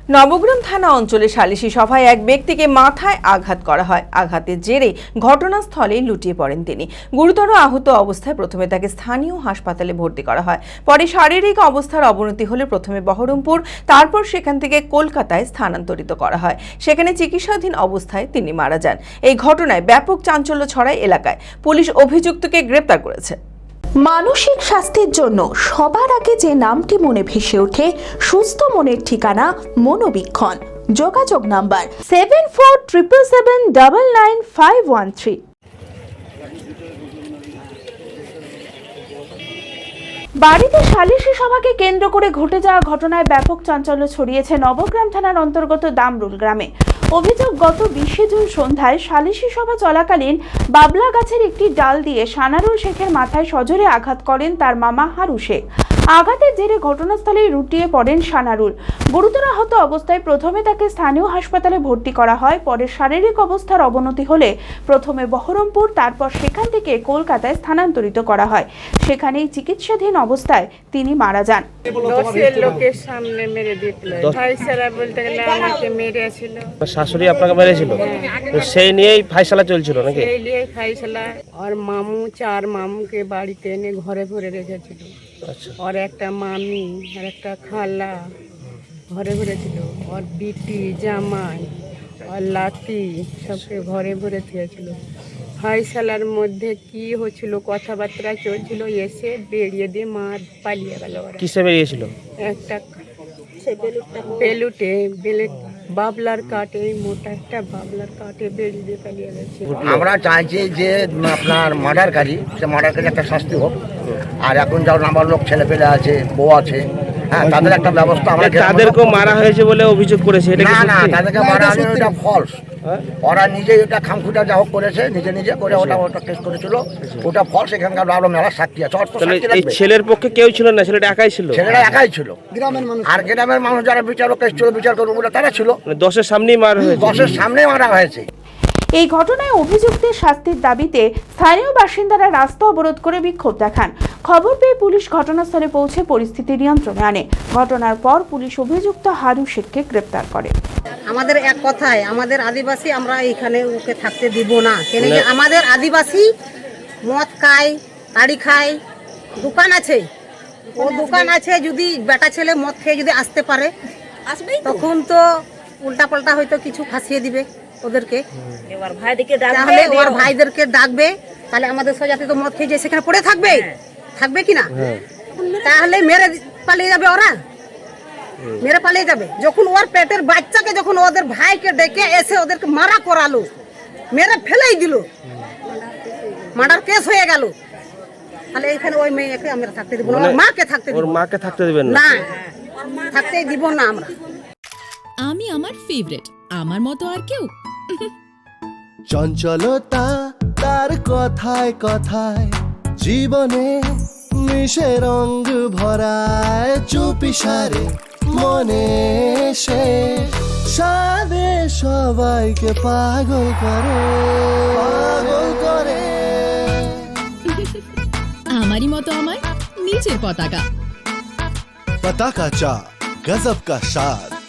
নবগ্রাম থানা অঞ্চলে সালিশি সভায় এক ব্যক্তিকে মাথায় আঘাত করা হয়। আঘাতের জেরে ঘটনাস্থলে লুটিয়ে পড়েন তিনি। গুরুতর আহত অবস্থায় প্রথমে তাকে স্থানীয় হাসপাতালে ভর্তি করা হয়। পরে শারীরিক অবস্থার অবনতি হলে প্রথমে বহরমপুর, তারপর সেখান থেকে কলকাতায় স্থানান্তরিত করা হয়। সেখানে চিকিৎসাধীন অবস্থায় তিনি মারা যান। এই ঘটনায় ব্যাপক চাঞ্চল্য ছড়ায় এলাকায়। পুলিশ অভিযুক্তকে গ্রেপ্তার করেছে। মানসিক স্বাস্থ্যের জন্য সবার আগে যে নামটি মনে ভেসে ওঠে, সুস্থ মনের ঠিকানা মনোবীক্ষণ। যোগাযোগ নাম্বার 7477799513। বাড়িতে সালিশি সভাকে কেন্দ্র করে ঘটে যাওয়া ঘটনায় ব্যাপক চাঞ্চল্য ছড়িয়েছে নবগ্রাম থানার অন্তর্গত দামরুল গ্রামে। অভিযোগ, গত 20 জুন সন্ধ্যায় সালিশি সভা চলাকালীন বাবলা গাছের একটি ডাল দিয়ে সানারুল শেখের মাথায় সজোরে আঘাত করেন তার মামা হারু শেখ। আঘাতের জেরে ঘটনাস্থলেই লুটিয়ে পড়েন সানারুল। গুরুতর আহত অবস্থায় প্রথমে তাকে স্থানীয় হাসপাতালে ভর্তি করা হয়। পরে শারীরিক অবস্থার অবনতি হলে প্রথমে বহরমপুর, তারপর সেখান থেকে কলকাতায় স্থানান্তরিত করা হয়। সেখানেই চিকিৎসাধীন অবস্থায় তিনি মারা যান। দশের লোকের সামনে মেরে দিয়েছিল। ফাইসালা বলতে গেলে আমাকে মেরেছিল। শাশুড়ি আপনাকে মেরেছিল, তো সেই নিয়েই ফাইসালা চলছিল নাকি? সেই নিয়ে ফাইসালা। আর মামু, 4 মামুকে বাড়িতে এনে ঘরে ভরে রেখেছিল। আচ্ছা, আর একটা মামি আর একটা খালা ঘরে ভরেছিল। আর বিটি, জামাই আর লাতি সবকে ঘরে ভরে দিয়েছিল। ফাইসালার মধ্যে কি হচ্ছিল, কথাবার্তা চলছিল, এসে বেরিয়ে দিয়ে মার পালিয়ে গেল। কিসে বেরিয়েছিল? একটা বেলুটে বাবলার কাটে, মোটা একটা বাবলার কাটে বেরিয়ে দিয়ে পালিয়ে গেছে। আমরা চাইছি যে আপনার মার্ডারকারী, সে মার্ডারকারী একটা শাস্তি হোক। আর এখন যাও আমার লোক ছেলে পেলে আছে, বউ আছে, হ্যাঁ, তাদের একটা ব্যবস্থা আমরা। তাদেরকেও মারা হয়েছে বলে অভিযোগ করেছে, এটা কি না, সত্যি? তাদেরকে মারা হয়নি, ওটা ফলস। ওরা নিজে এটা খামখুটা যা হোক করেছে, নিজে করে ওটা কেস করেছিল, ওটা ফলস। এখানকার আরো মেলা সাক্ষী আছে। এই ছেলের পক্ষে কেউ ছিল না, ছেলেটা একাই ছিল? ছেলেরা একাই ছিল, গ্রামের মানুষ। আর গ্রামের মানুষ যারা বিচারক এসেছিল, বিচার করবো বলে তারা ছিল। দশের সামনেই মারা হয়েছে? দশের সামনেই মারা হয়েছে। এই ঘটনায় অভিযুক্তের শাস্তির দাবিতে স্থানীয় বাসিন্দারা রাস্তা অবরোধ করে বিক্ষোভ দেখান। খবর পেয়ে পুলিশ ঘটনাস্থলে পৌঁছে পরিস্থিতি নিয়ন্ত্রণে আনে। ঘটনার পর পুলিশ অভিযুক্ত হারু শেখকে গ্রেপ্তার করে। আমাদের এক কথায়, আমাদের আদিবাসী আমরা এখানে ওকে থাকতে দিব না। কেন যে আমাদের আদিবাসী মদ খায়, তাড়ি খায়, দোকান আছে, ও দোকান আছে। যদি বেটা ছেলে মদ খেয়ে যদি আসতে পারে, তখন তো উল্টা পাল্টা হয়তো কিছু ফাঁসিয়ে দিবে ওদেরকে। তাহলে ওর ভাইদেরকে ডাকবে, তাহলে আমাদের সোজাতে তো মদ খেয়ে যে সেখানে পড়ে থাকবে, থাকবে কিনা? তাহলে মেরে পালিয়ে যাবে, ওরা মেরে পালিয়ে যাবে। যখন ওর পেটের বাচ্চাকে, যখন ওদের ভাইকে ডেকে এসে ওদেরকে মারা করালো, মেরে ফেলেই দিল, মার্ডার কেস হয়ে গেল, তাহলে এখানে ওই মেয়েকে আমরা থাকতে দিব না, ওর মাকে থাকতে দিব। ওর মাকে থাকতে দিবেন না, থাকতেই দিব না আমরা। আমি আমার ফেভারিট, আমার মতো আর কেউ? চঞ্চলতা তার কথায় কথায় জীবনে মিশে রঙ ভরায়, চুপি সারে মনে সে সাদে সবাইকে পাগল করে, পাগল করে। আমারই মতো আমার নিচের পতাকা। पता का चा गजब का शाद,